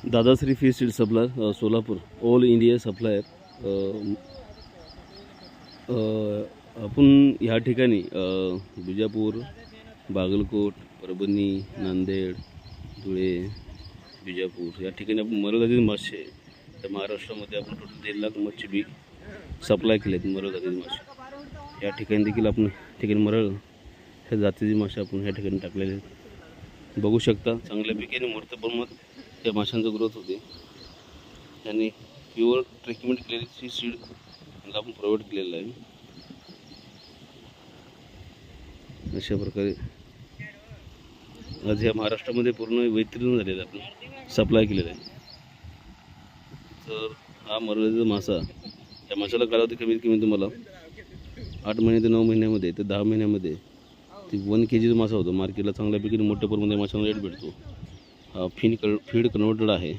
Dadashri fish seed supplier Solapur all India supplier. आपण ह्या ठिकाणी बिजापूर, बागलकोट, परभणी, नांदेड, धुळे, बिजापूर या ठिकाणी आपण मरळ जातीचे मासे त्या महाराष्ट्रामध्ये आपण टोटल 1.5 लाख मच्छी बी सप्लाय केले आहेत मरळ जातीचे मासे। या ठिकाणी देखील आपण ठिकाणी मरळ ह्या जातीचे मासे आपण ह्या ठिकाणी टाकलेले आहेत। बघू शकता चांगल्यापैकी मोठ्या प्रमाणात त्या माशांचा ग्रोथ होते। त्यांनी प्युअर ट्रीटमेंट केलेली सीड आपण प्रोव्हाइड केलेलं आहे। अशा प्रकारे आज या महाराष्ट्रामध्ये पूर्ण वितरण झालेलं आपण सप्लाय केलेलं आहे। तर हा मरळीचा मासा, त्या माशाला कालावधी कमीत कमी तुम्हाला 8 महिने ते 9 महिन्यामध्ये ते 10 महिन्यामध्ये ती 1 kg मासा होतो। मार्केटला चांगल्यापैकी मोठ्या प्रमाणात माशांना रेट भेटतो। फीड कन्वर्टेड आहे।